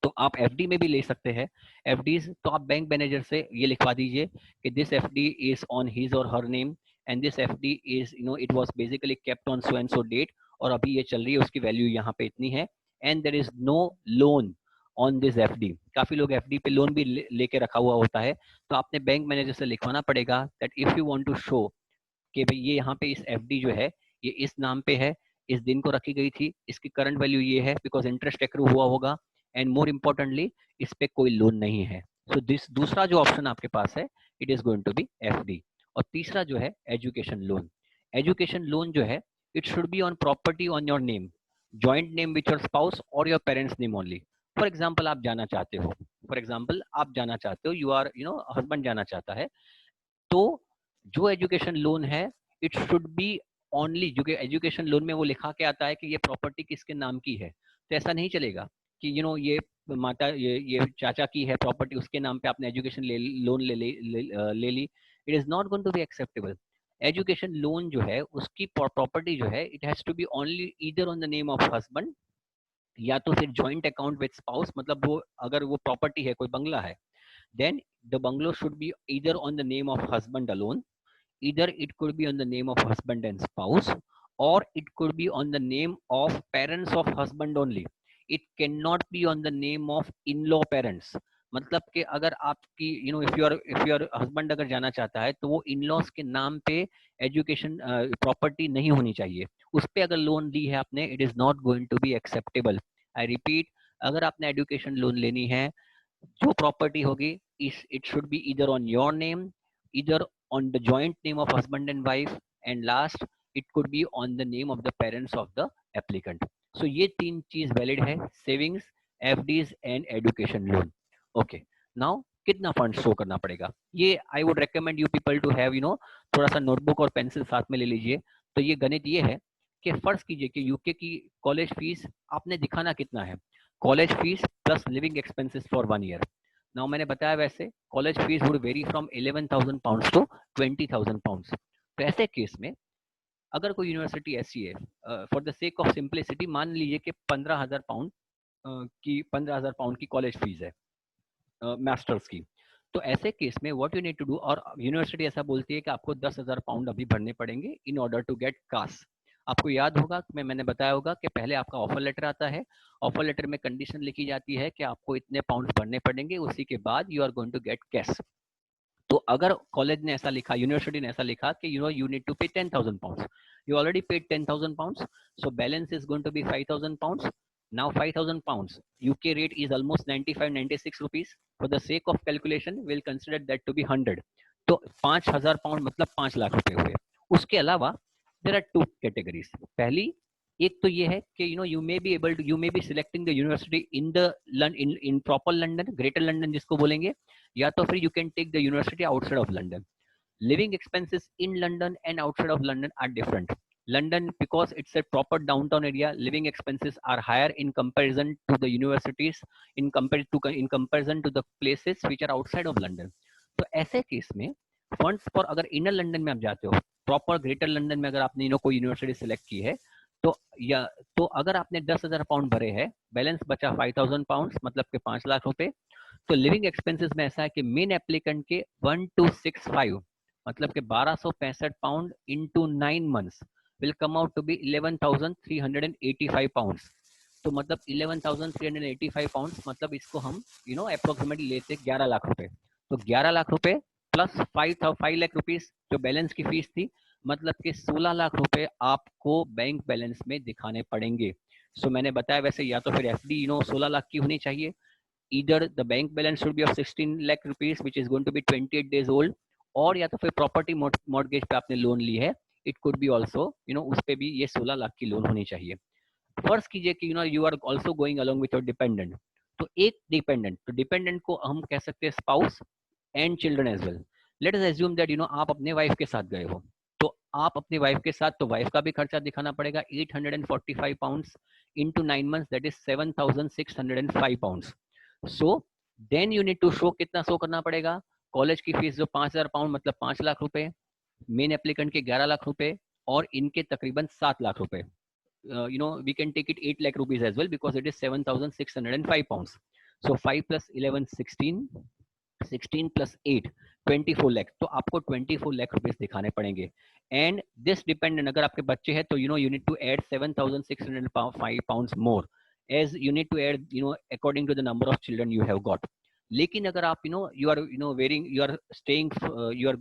तो आप एफडी में भी ले सकते हैं। एफडीज तो आप बैंक मैनेजर से ये लिखवा दीजिए कि this FD is on his or her name, and this FD is it was basically kept on so and so date, और अभी ये चल रही है, उसकी वैल्यू यहाँ पे इतनी है, and there is no loan on this FD. काफी लोग एफडी पे लोन भी लेके रखा हुआ होता है, तो आपने बैंक मैनेजर से लिखवाना पड़ेगा that if you want to show कि भाई ये यहाँ पे इस एफडी जो है ये इस नाम पे है, इस दिन को रखी गई थी, इसकी करंट वैल्यू ये है बिकॉज इंटरेस्ट एक्रू हुआ होगा, एंड मोर इम्पोर्टेंटली इस पे कोई लोन नहीं है। सो दिस दूसरा जो ऑप्शन आपके पास है, it is going to be FD. और तीसरा जो है एजुकेशन लोन। एजुकेशन लोन जो है, it should be on property on your name, joint name with your spouse or your parents name only. For example आप जाना चाहते हो, यू आर हस्बैंड जाना चाहता है, तो जो एजुकेशन लोन है इट शुड बी ओनली, जो एजुकेशन लोन में वो लिखा के आता है कि ये प्रॉपर्टी किसके नाम की है, तो ऐसा नहीं चलेगा कि ये माता ये चाचा की है प्रॉपर्टी, उसके नाम पे आपने एजुकेशन लोन ले ली। It is not going to be acceptable. Education loan जो है उसकी प्रॉपर्टी जो है it has to be only either on the name of husband, या तो फिर जॉइंट अकाउंट विद स्पाउस, मतलब वो अगर वो प्रॉपर्टी है कोई बंगला है, then the bungalow should be either on the name of husband alone, either it could be on the name of husband and spouse, or it could be on the name of parents of husband only. It cannot be on the name of in-law parents. मतलब कि अगर आपकी if your husband अगर जाना चाहता है तो वो इन लॉज के नाम पे एजुकेशन प्रॉपर्टी नहीं होनी चाहिए। उस पे अगर लोन ली है आपने, it is not going to be acceptable. I repeat, अगर आपने एजुकेशन लोन लेनी है, जो प्रॉपर्टी होगी it should be either on your name, either on the joint name of husband and wife, and last it could be on the name of the parents of the applicant. So ये तीन चीज valid है, savings, FDs and education loan. Okay, now कितना fund show करना पड़ेगा, ये I would recommend you people to have थोड़ा सा नोटबुक और पेंसिल साथ में ले लीजिए। तो ये गणित ये है कि फर्ज कीजिए कि यूके की कॉलेज फीस आपने दिखाना कितना है, college fees plus living expenses for 1 year. Now मैंने बताया वैसे college fees would vary from 11,000 pounds to 20,000 pounds. तो ऐसे केस में अगर कोई यूनिवर्सिटी ऐसी है, for the sake of simplicity मान लीजिए कि 15,000 पाउंड की 15,000 पाउंड की कॉलेज फीस है मास्टर्स की, तो ऐसे केस में what you need to do, और यूनिवर्सिटी ऐसा बोलती है कि आपको 10,000 पाउंड अभी भरने पड़ेंगे इन ऑर्डर टू गेट कास। आपको याद होगा, मैंने बताया होगा कि पहले आपका ऑफर लेटर आता है, ऑफर लेटर में कंडीशन लिखी जाती है कि आपको इतने पाउंड भरने पड़ेंगे, उसी के बाद you are going to get cash. तो अगर कॉलेज ने ऐसा लिखा, यूनिवर्सिटी ने ऐसा लिखा कि you need to pay 10,000 pounds, you already paid 10,000 pounds, so balance is going to be 5,000 pounds. Now 5,000 pounds, UK rate is almost 95-96 rupees. For the sake of calculation, we'll consider that to be 100. तो 5,000 pound मतलब 5 लाख रुपए हुए। उसके अलावा there are two categories. पहली एक तो ये है कि you may be able to, you may be selecting the university in the in proper London, greater London जिसको बोलेंगे, या तो फिर you can take the university outside of London. Living expenses in London and outside of London are different. London, because it's a proper downtown area, living expenses are higher in comparison to the universities, in comparison to the places which are outside of London. तो ऐसे case में funds for, अगर inner London में आप जाते हो, proper greater London में अगर आपने कोई यूनिवर्सिटी सिलेक्ट की है, तो या तो अगर आपने 10,000 पाउंड भरे हैं, बैलेंस बचा 5,000 पाउंड मतलब के 5 लाख रुपए, तो लिविंग एक्सपेंसेस में ऐसा है कि मेन एप्लीकेंट के 1265 मतलब के 1265 pound into 9 months will come out to be 11,385 pounds. तो मतलब 11,385 पाउंड्स, मतलब इसको हम अप्रोक्सीमेटली लेते 11 लाख रुपए। तो 11 लाख रुपए प्लस 5 लाख रुपीस जो बैलेंस की फीस थी, मतलब कि 16 लाख रुपए आपको बैंक बैलेंस में दिखाने पड़ेंगे। सो मैंने बताया वैसे या तो फिर एफडी 16 लाख की होनी चाहिए, either the bank balance should be of 16 lakh rupees which is going to be 28 days old, और या तो फिर प्रॉपर्टी मॉर्गेज पे आपने लोन ली है, इट कुड बी ऑल्सो उस पे भी ये 16 लाख की लोन होनी चाहिए। फर्ज कीजिए कि you are also going along with your dependent, तो एक डिपेंडेंट, तो डिपेंडेंट को हम कह सकते हैं spouse and children as well. Let us assume that आप अपने वाइफ के साथ गए हो, तो आप अपनी वाइफ के साथ, तो वाइफ का भी खर्चा दिखाना पड़ेगा 845 pounds into 9 months, that is 7,605 pounds. So then you need to show, कितना शो करना पड़ेगा, कॉलेज की फीस जो 5,000 पाउंड मतलब 5 लाख रुपए, मेन एप्लीकेंट के 11 लाख रुपए, और इनके तकरीबन 7 लाख रुपए। We can take it 8 lakh rupees as well because it is 7,605 pounds. So 5 plus 11, 16, 16 plus 8, 24 lakh. तो आपको 24 lakh rupees दिखाने पड़ेंगे। And this dependent, अगर आपके बच्चे हैं तो you need to add 7,605 pounds more, as you need to add according to the number of children you have got. लेकिन अगर आप you are wearing, you are staying, you are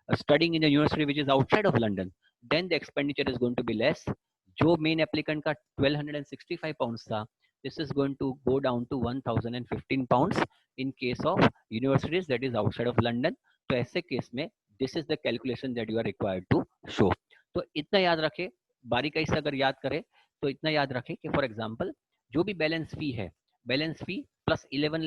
studying in a university which is outside of London, then the expenditure is going to be less. जो main applicant का 1,265 pounds था, this is going to go down to 1,015 pounds in case of universities that is outside of London. तो ऐसे case में this is the calculation that you are required to show. तो इतना याद रखें, बारीकाई से अगर याद करें तो इतना याद रखें कि फॉर एग्जांपल जो भी बैलेंस फी है, balance fee plus 11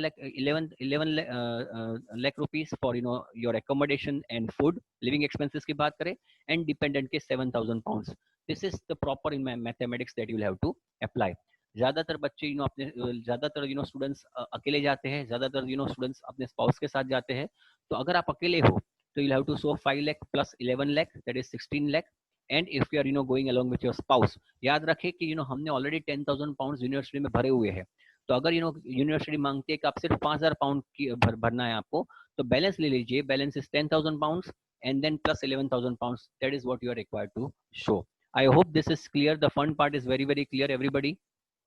lakh rupees for your accommodation and food, living expenses की बात करें, and dependent के 7,000 pounds. This is the proper in mathematics that you will have to apply. ज्यादातर बच्चे अपने ज्यादातर स्टूडेंट्स अकेले जाते हैं, ज्यादातर स्टूडेंट्स अपने स्पाउस के साथ जाते हैं। तो अगर आप अकेले हो तो you'll have to show 5 lakh plus 11 lakh, that is 16 lakh. And if you are going along with your spouse, याद रखें कि हमने ऑलरेडी 10,000 पाउंड यूनिवर्सिटी में भरे हुए हैं। तो अगर यूनिवर्सिटी मांगती है कि आप सिर्फ 5,000 पाउंड की भरना है आपको, तो बैलेंस ले लीजिए, balance is 10,000 pound and then plus 11,000 pounds. That is what you are required to show. I hope this is clear. The fund part is very, very clear, everybody.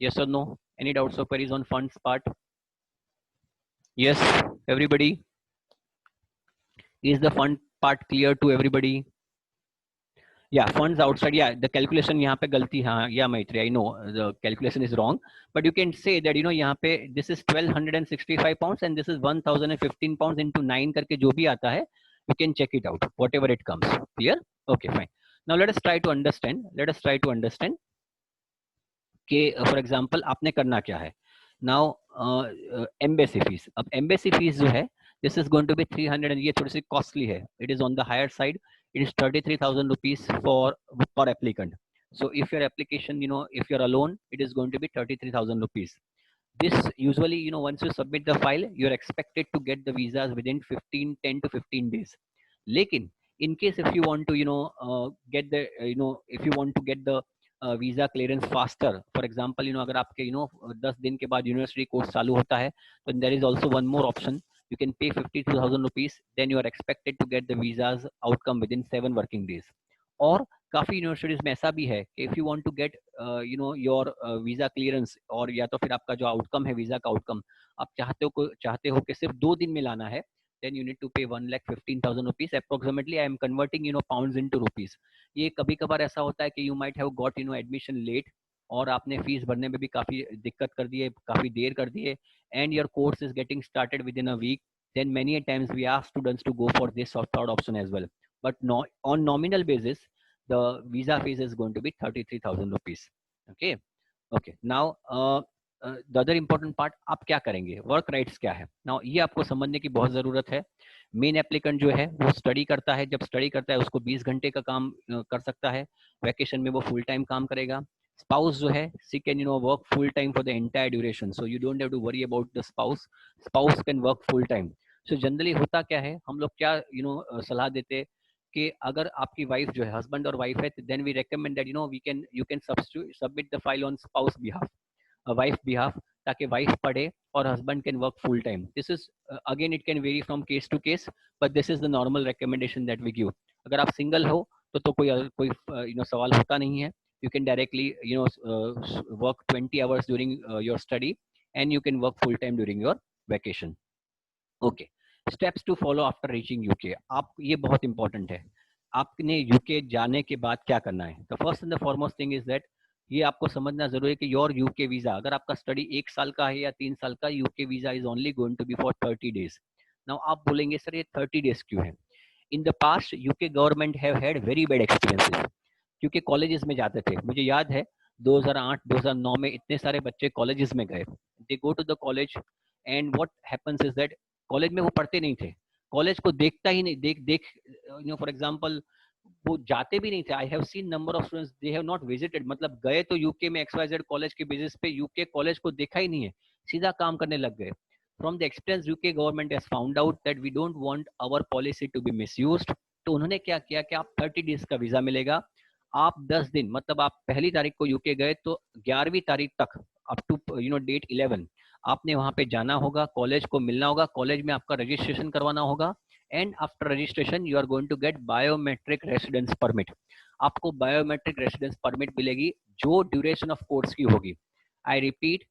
Yes or no? Any doubts or queries on funds part? Yes, everybody. Is the fund part clear to everybody? Yeah, funds outside. Yeah, the calculation यहाँ पे गलती, हाँ, yeah, Maitri, I know the calculation is wrong, but you can say that यहाँ पे this is 1,265 pounds and this is 1,015 pounds into 9 करके जो भी आता है, you can check it out, whatever it comes. Clear? Okay, fine. Now let us try to understand. Let us try to understand कि for example आपने करना क्या है. Now embassy fees. अब embassy fees जो है, this is going to be 300 and ये थोड़ी सी costly है. It is on the higher side. It is 33,000 rupees per applicant. So if your application, if you're alone, it is going to be 33,000 rupees. This usually, once you submit the file, you're expected to get the visas within 10 to 15 days. लेकिन In case if you want to get the if you want to get the visa clearance faster, for example अगर आपके 10 दिन के बाद university course चालू होता है, तो there is also one more option. You can pay 52,000 rupees, then you are expected to get the visas outcome within 7 working days. और काफी यूनिवर्सिटीज में ऐसा भी है कि if you want to get your visa clearance, और या तो फिर आपका जो आउटकम है वीजा का आउटकम आप चाहते हो कि सिर्फ 2 दिन में लाना है, then you need to pay 1,15,000 rupees approximately. I am converting pounds into rupees. ये कभी कभार ऐसा होता है कि you might have got admission late, और आपने फीस भरने में भी काफी दिक्कत कर दी है, काफी देर कर दी है, and your course is getting started within a week. Then many a times we ask students to go for this or third option as well. But no, on nominal basis, the visa fees is going to be 33,000 rupees. Okay. Now the other important part, आप क्या करेंगे, work rights क्या है. Now ये आपको समझने की बहुत जरूरत है. मेन एप्लीकेंट जो है वो स्टडी करता है, जब स्टडी करता है उसको 20 घंटे का काम कर सकता है. वैकेशन में वो फुल टाइम काम करेगा. स्पाउस जो है, she can work full time for the entire duration, so you don't have to worry about the spouse can work full time. So generally होता क्या है, हम लोग क्या सलाह देते कि अगर आपकी वाइफ जो है, हस्बैंड और वाइफ है, then we recommend that you can submit the file on spouse behalf, wife behalf, ताकि वाइफ पढ़े और husband can work full time. This is again it can vary from case to case, but this is the normal recommendation that we give. अगर आप single हो तो कोई सवाल होता नहीं है. You can directly work 20 hours during your study, and you can work full time during your vacation. Okay, steps to follow after reaching UK. आप ये बहुत इंपॉर्टेंट है, आपने यूके जाने के बाद क्या करना है. The first and the foremost thing is that ये आपको समझना जरूरी है कि योर यूके वीजा, अगर आपका स्टडी 1 साल का है या 3 साल का, UK visa is only going to be for 30 days. Now आप बोलेंगे सर ये 30 days क्यों है. In the past UK government have had very bad experiences, क्योंकि कॉलेजेस में जाते थे. मुझे याद है 2008-2009 में इतने सारे बच्चे कॉलेजेस में गए. They go to the college and what happens is that college में वो पढ़ते नहीं थे, कॉलेज को देखता ही नहीं, देख फॉर एग्जांपल वो जाते भी नहीं थे. I have seen number of students they have not visited, मतलब गए तो यूके में XYZ कॉलेज के बेसिस पे, यूके कॉलेज को देखा ही नहीं है, सीधा काम करने लग गए. From the experience UK government has found out that we don't want our policy to be misused. तो उन्होंने क्या किया कि आप 30 days का वीजा मिलेगा. आप 10 दिन, मतलब आप पहली तारीख को यूके गए तो 11वीं तारीख तक अप टू डेट 11 आपने वहां पे जाना होगा, कॉलेज को मिलना होगा, कॉलेज में आपका रजिस्ट्रेशन करवाना होगा, and after registration you are going to get biometric residence permit. आपको बायोमेट्रिक रेसिडेंस परमिट मिलेगी जो ड्यूरेशन ऑफ कोर्स की होगी. आई रिपीट,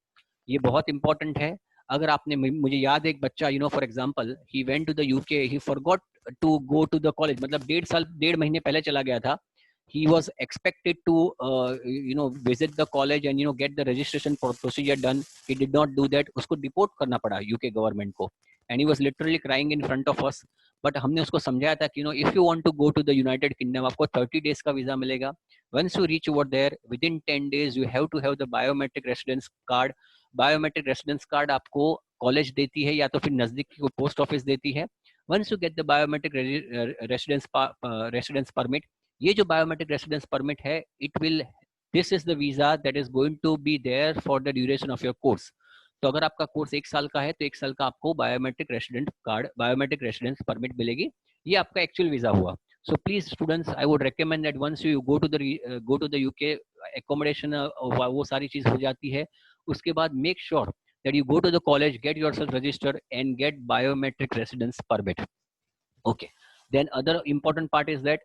ये बहुत इंपॉर्टेंट है. अगर आपने, मुझे याद है एक बच्चा for example he went to the UK, he forgot to go to the college, मतलब 1.5 महीने पहले चला गया था. He was expected to visit the college and get the registration procedure done. He did not do that. उसको deport करना पड़ा UK government को, and he was literally crying in front of us. But हमने उसको समझाया था कि if you want to go to the United Kingdom आपको 30 days का वीजा मिलेगा. Once you reach over there within 10 days you have to have the biometric residence card. Biometric residence card आपको college देती है या तो फिर नजदीकी पोस्ट ऑफिस देती है. Once you get the biometric residence permit, ये जो बायोमेट्रिक रेसिडेंस परमिट है, it will, this is the visa that is going to be there for the duration of your course. तो अगर आपका कोर्स 1 साल का है तो 1 साल का आपको biometric resident card, biometric residence permit मिलेगी. ये आपका एक्चुअल वीजा हुआ. So please students, I would recommend that once you go to the UK, accommodation वो सारी चीज हो जाती है. उसके बाद make sure that you go to the college, get yourself registered and get biometric residence permit. Okay. Then other important part is that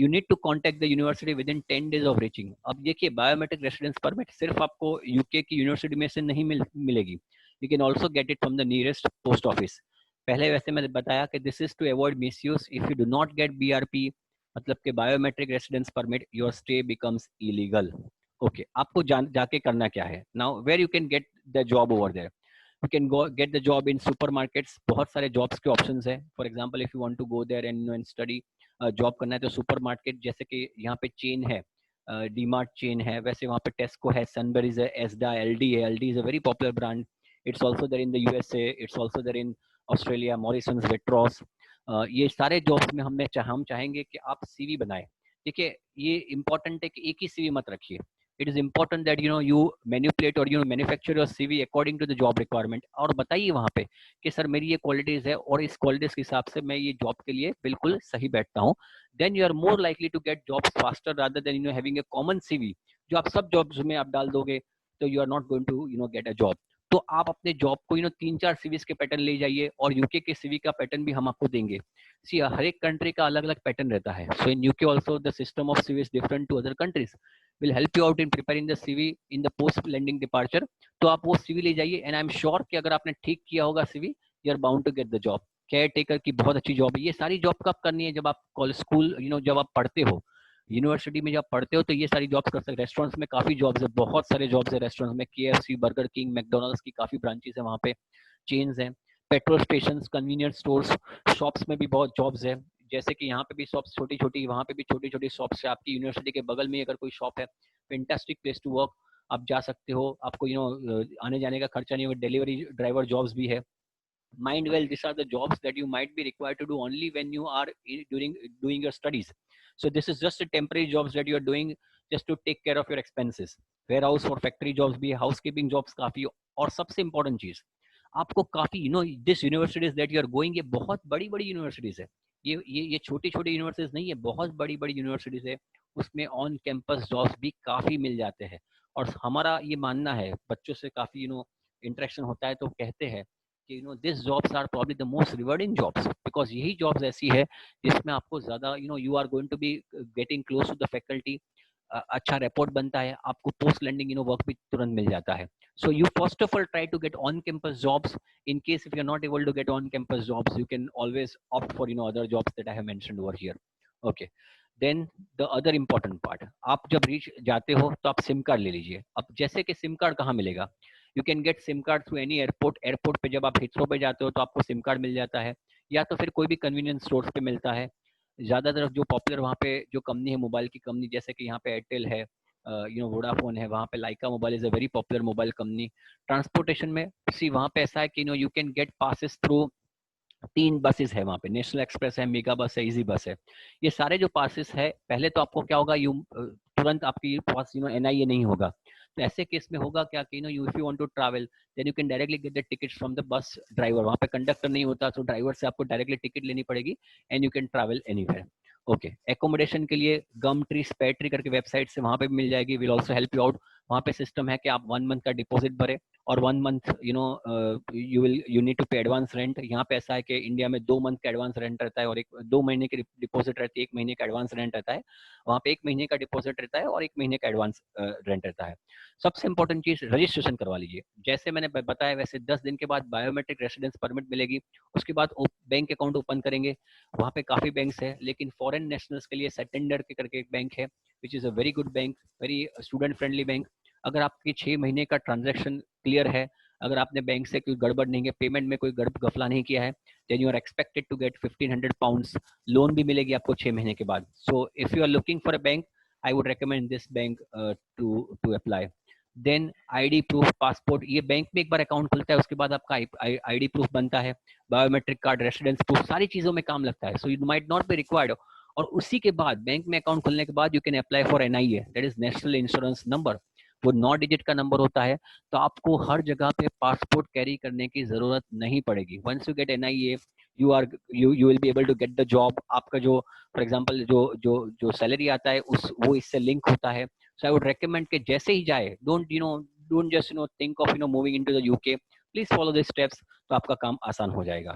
you need to contact the university within 10 days of reaching. अब देखिए biometric residence permit सिर्फ आपको UK की university में से नहीं मिलेगी. You can also get it from the nearest post office. पहले वैसे मैंने बताया कि this is to avoid misuse. If you do not get BRP, मतलब कि biometric residence permit, your stay becomes illegal. Okay. आपको जाके करना क्या है? Now where you can get the job over there? You can go get the job in supermarkets. बहुत सारे jobs के options हैं. For example, if you want to go there and study, job करना है तो supermarket, जैसे कि यहाँ पे chain है, DMart chain है, वैसे वहाँ पे Tesco है, Sunbury's है, Asda, LD है. LD is a very popular brand. It's also there in the USA. It's also there in Australia. Morrisons, Waitrose. ये सारे jobs में हम चाहेंगे कि आप CV बनाएं. देखिए ये important है कि एक ही CV मत रखिए. It is important that you manipulate or manufacture your CV according to the job requirement. और बताइए वहाँ पे कि सर मेरी ये क्वालिटीज है और इस क्वालिटीज के हिसाब से मैं ये जॉब के लिए बिल्कुल सही बैठता हूँ. Then you are more likely to get jobs faster rather than having a common CV जो आप सब जॉब्स में आप डाल दोगे, तो you are not going to get a job. तो आप अपने जॉब को 3-4 सीवीज के पैटर्न ले जाइए और यूके के सीवी का पैटर्न भी हम आपको देंगे. सी हर एक कंट्री का अलग अलग पैटर्न रहता है. So in UK also the system of CV is different to other countries. Will help you out in preparing the CV in the post landing departure. तो आप वो सीवी ले जाइए एंड आई एम श्योर कि अगर आपने ठीक किया होगा CV, you are bound to get the job. Caretaker की बहुत अच्छी जॉब है. ये सारी जॉब कब करनी है? जब आप कॉलेज स्कूल जब आप पढ़ते हो, यूनिवर्सिटी में जब पढ़ते हो, तो ये सारी जॉब्स कर सकते. रेस्टोरेंट्स में काफी जॉब्स है, बहुत सारे जॉब्स है रेस्टोरेंट्स में. KFC, बर्गर किंग, मैकडोनल्ड्स की काफी ब्रांचेस है वहाँ पे, चेन्स हैं. Petrol station, convenience stores, shops में भी बहुत जॉब्स है. जैसे कि यहाँ पे भी शॉप्स छोटी छोटी, वहाँ पे भी छोटी छोटी शॉप्स है. आपकी यूनिवर्सिटी के बगल में अगर कोई शॉप है, फैंटास्टिक प्लेस टू वर्क. आप जा सकते हो, आपको आने जाने का खर्चा नहीं होगा. डिलीवरी ड्राइवर जॉब्स भी है. Mind well, these are the jobs that you might be required to do only when you are during doing your studies. So this is just a temporary jobs that you are doing just to take care of your expenses. Warehouse और factory jobs भी है, housekeeping jobs काफी. और सबसे important चीज, आपको काफी this universities that you are going, ये बहुत बड़ी बड़ी यूनिवर्सिटीज है. ये छोटी छोटी यूनिवर्सिटीज नहीं है, बहुत बड़ी बड़ी यूनिवर्सिटीज है. उसमें ऑन कैंपस जॉब्स भी काफी मिल जाते हैं. और हमारा ये मानना है, बच्चों से काफी इंटरेक्शन होता है, तो कहते हैं कि this jobs are probably the most rewarding jobs, because यही जॉब्स ऐसी है जिसमें आपको ज्यादा you are going to be getting close to the faculty. अच्छा रिपोर्ट बनता है, आपको पोस्ट लैंडिंग वर्क भी तुरंत मिल जाता है. So you first of all try to get on-campus jobs. In case if you're not able to get on-campus jobs, you can always opt for other jobs that I have mentioned over here. Okay. Then the other important part, आप जब reach जाते हो तो आप SIM card ले लीजिए. अब जैसे कि सिम कार्ड कहाँ मिलेगा? You can gate SIM card through any airport. Airport पे जब आप हिथ्रो पे जाते हो तो आपको सिम कार्ड मिल जाता है, या तो फिर कोई भी कन्वीनियंस स्टोर्स पे मिलता है. ज्यादातर जो पॉपुलर वहाँ पे जो कंपनी है, मोबाइल की कंपनी, जैसे कि यहाँ पे एयरटेल है, वोडाफोन है, वहाँ पे Lyca mobile is a very popular mobile company. Transportation में सी वहाँ पे ऐसा है कि you can get passes through 3 buses है वहाँ पे. नेशनल एक्सप्रेस है, मेगा बस है, इजी बस है. ये सारे जो पासिस है, पहले तो आपको क्या होगा, तुरंत आपके पास NIA नहीं होगा. तो ऐसे केस में होगा क्या कि if you want to travel, then you can directly get the tickets from the bus driver. वहाँ पे कंडक्टर नहीं होता, तो ड्राइवर से आपको डायरेक्टली टिकट लेनी पड़ेगी and you can travel anywhere. Okay. Accommodation के लिए गम ट्री, स्पेट्री करके वेबसाइट से वहाँ पे मिल जाएगी. Will also help you out. वहाँ पे सिस्टम है कि आप 1 मंथ का डिपॉजिट भरे और 1 मंथ यू नीड टू पे एडवांस रेंट. यहाँ पे ऐसा है कि इंडिया में 2 मंथ का एडवांस रेंट रहता है और 2 महीने की डिपॉजिट रहती है, 1 महीने का एडवांस रेंट रहता है. वहाँ पे 1 महीने का डिपॉजिट रहता है और 1 महीने का एडवांस रेंट रहता है. सबसे इंपॉर्टेंट चीज, रजिस्ट्रेशन करवा लीजिए. जैसे मैंने बताया वैसे 10 दिन के बाद बायोमेट्रिक रेसिडेंस परमिट मिलेगी. उसके बाद बैंक अकाउंट ओपन करेंगे. वहाँ पे काफी बैंक्स है, लेकिन फॉरेन नेशनल्स के लिए सेटेंडर के करके एक बैंक है, which is a very good bank, very student friendly bank. अगर आपके 6 महीने का ट्रांजैक्शन क्लियर है, अगर आपने बैंक से कोई गड़बड़ नहीं है, पेमेंट में कोई गफला नहीं किया है, then you are expected to get 1500 pounds loan भी मिलेगी आपको 6 महीने के बाद. So if you are looking for a bank, I would recommend this bank to apply. Then ID proof, passport, ये बैंक में एक बार अकाउंट खुलता है, उसके बाद आपका आईडी प्रूफ बनता है. बायोमेट्रिक कार्ड, रेसिडेंस प्रूफ, सारी चीजों में काम लगता है. So you might not be required. और उसी के बाद बैंक में अकाउंट खुलने के बाद you can apply for NIA, that is national insurance number. वो 9 डिजिट का नंबर होता है, तो आपको हर जगह पे पासपोर्ट कैरी करने की जरूरत नहीं पड़ेगी. Once you get NIA, you will be able to get the job. आपका जो फॉर एग्जांपल जो सैलरी आता है वो इससे लिंक होता है. So I would recommend कि जैसे ही जाए, don't just think of moving into the UK. Please follow these steps, तो आपका काम आसान हो जाएगा.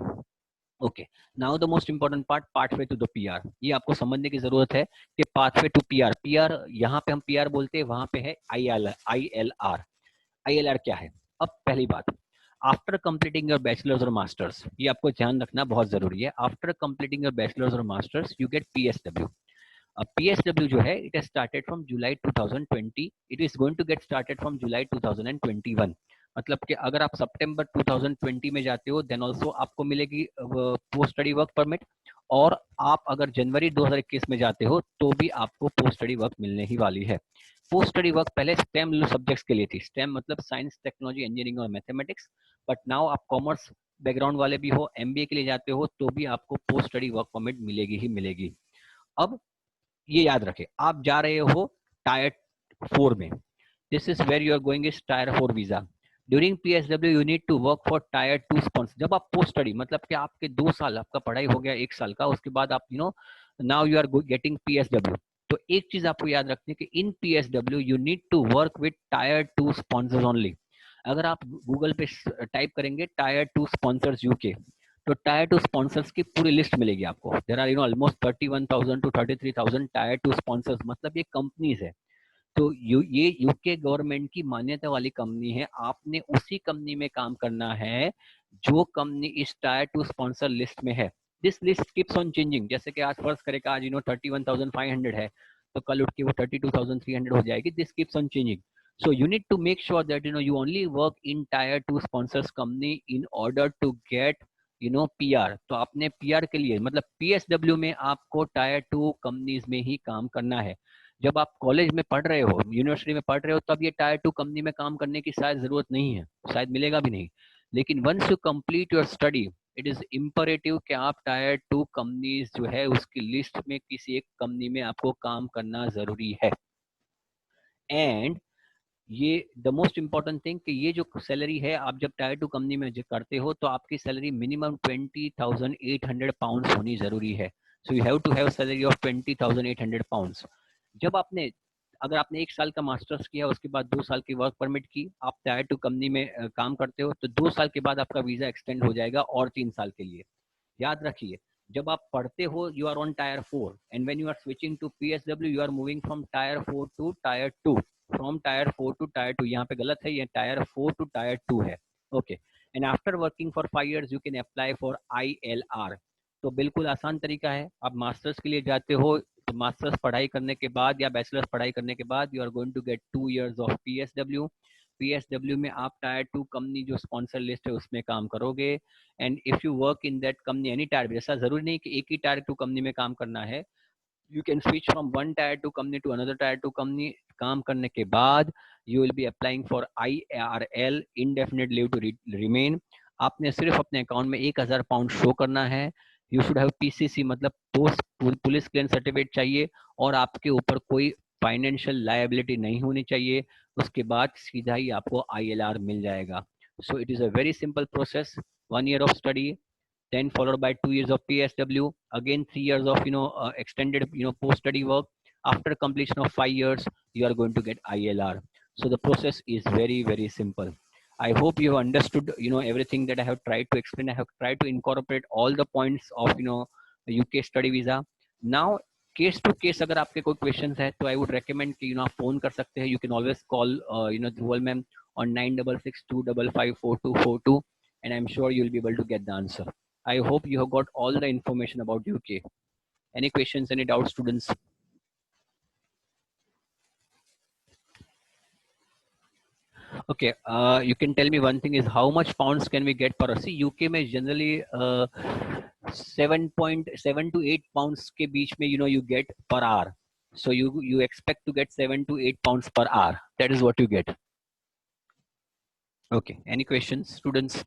Okay. Now the most important part, pathway to the PR. ये आपको समझने की जरूरत है कि पाथवे टू PR, यहाँ पे हम PR बोलते हैं, वहां पे है ILR. ILR क्या है? अब पहली बात, आफ्टर कंप्लीटिंग योर बैचलर्स और मास्टर्स, ये आपको ध्यान रखना बहुत जरूरी है. आफ्टर कंप्लीटिंग योर बैचलर्स और मास्टर्स यू गेट PSW. अब PSW जो है, it has started from July 2020. It is going to get started from July 2021. मतलब कि अगर आप सितंबर 2020 में जाते हो, देन ऑल्सो आपको मिलेगी पोस्ट स्टडी वर्क परमिट. और आप अगर जनवरी 2021 में जाते हो तो भी आपको पोस्ट स्टडी वर्क मिलने ही वाली है. पोस्ट स्टडी वर्क पहले स्टेम सब्जेक्ट्स के लिए थी. स्टेम मतलब साइंस, टेक्नोलॉजी, इंजीनियरिंग और मैथमेटिक्स. बट नाउ आप कॉमर्स बैकग्राउंड वाले भी हो, MBA के लिए जाते हो, तो भी आपको पोस्ट स्टडी वर्क परमिट मिलेगी ही मिलेगी. अब ये याद रखें, आप जा रहे हो टायर 4 में. This is where you are going is tier 4 visa. During PSW you need to work for tier 2 sponsor. जब आप पोस्ट स्टडी मतलब कि आपके 2 साल आपका पढ़ाई हो गया 1 साल का, उसके बाद आप now you are getting PSW. तो एक चीज आपको याद रखनी है कि in PSW you need to work with tier 2 sponsors only. अगर आप गूगल पे टाइप करेंगे टायर 2 स्पॉन्सर्स यूके, तो टायर 2 स्पॉन्सर्स की पूरी लिस्ट मिलेगी आपको. There are almost 31,000 to 33,000 tier 2 sponsors. मतलब ये कंपनीज है. तो ये यूके गवर्नमेंट की मान्यता वाली कंपनी है. आपने उसी कंपनी में काम करना है जो कंपनी इस टायर 2 स्पॉन्सर लिस्ट में है. This list keeps on changing. जैसे कि आज फर्ज करें आज 31,500 है, तो कल उठ के वो 32,300 हो जाएगी. This keeps on changing. So you need to make sure that you only work in tier 2 sponsors company in order to get PR. तो आपने PR के लिए मतलब PSW में आपको टायर 2 कंपनीज में ही काम करना है. जब आप कॉलेज में पढ़ रहे हो, यूनिवर्सिटी में पढ़ रहे हो, तब ये टायर 2 कंपनी में काम करने की शायद जरूरत नहीं है, शायद मिलेगा भी नहीं. लेकिन once you complete your study, it is imperative कि आप टायर 2 कंपनीज जो है उसकी लिस्ट में किसी एक कंपनी में आपको काम करना जरूरी है. एंड ये द मोस्ट इम्पॉर्टेंट थिंग कि ये जो सैलरी है आप जब टायर 2 कंपनी में करते हो तो आपकी सैलरी मिनिमम 20,800 पाउंड होनी जरूरी है. So you have to have salary of 20,800 pound. जब आपने अगर आपने 1 साल का मास्टर्स किया उसके बाद 2 साल की वर्क परमिट की, आप टायर 2 कंपनी में काम करते हो, तो 2 साल के बाद आपका वीजा एक्सटेंड हो जाएगा और 3 साल के लिए. याद रखिए, जब आप पढ़ते हो you are on tier 4 and when you are switching to PSW you are moving from tier 4 to tier 2. From tier 4 to tier 2, यहाँ पे गलत है, ये टायर 4 टू टायर 2 है. Okay. And after working for 5 years you can apply for ILR. तो बिल्कुल आसान तरीका है. आप मास्टर्स के लिए जाते हो, तो मास्टर्स पढ़ाई करने के बाद या बैचलर्स पढ़ाई करने के बाद you are going to get 2 years of PSW. PSW में आप टायर 2 कंपनी जो स्पॉन्सर लिस्ट है उसमें काम करोगे. And if you work in that company any tier, जैसा जरूरी नहीं कि एक ही टायर 2 कंपनी में काम करना है. You can switch from one tier 2 company to another tier 2 company. काम करने के बाद you will be applying for IRL, indefinite leave to remain. आपने सिर्फ अपने अकाउंट में 1,000 पाउंड शो करना है. यू शुड हैव PCC मतलब पोस्ट पुलिस क्लियरेंस सर्टिफिकेट चाहिए, और आपके ऊपर कोई फाइनेंशियल लायबिलिटी नहीं होनी चाहिए. उसके बाद सीधा ही आपको ILR मिल जाएगा. So it is a very simple process. 1 year of study, then followed by 2 years of PSW, again 3 years of extended post study work. After completion of 5 years, you are going to get ILR. So the process is very very simple. I hope you have understood everything that I have tried to explain. I have tried to incorporate all the points of UK study visa. Now case to case अगर आपके कोई question है तो आई would recommend कि आप phone कर सकते हैं. You can always call Dhruval ma'am on 9662554242, and I'm sure you'll be able to get the answer. I hope you have got all the information about UK. Any questions, any doubts, students? Okay, you can tell me one thing is how much pounds can we get per hour? See, UK में generally 7.7 to 8 pounds के बीच में you get per hour. So you expect to get 7 to 8 pounds per hour. That is what you get. Okay, any questions, students?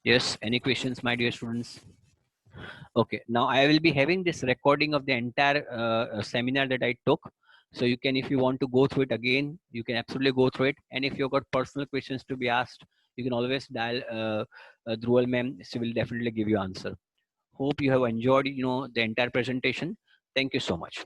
Yes, any questions, my dear students? Okay, now I will be having this recording of the entire seminar that I took. So you can, if you want to go through it again, you can absolutely go through it. And if you've got personal questions to be asked, you can always dial Dhruval ma'am. She will definitely give you answer. Hope you have enjoyed, the entire presentation. Thank you so much.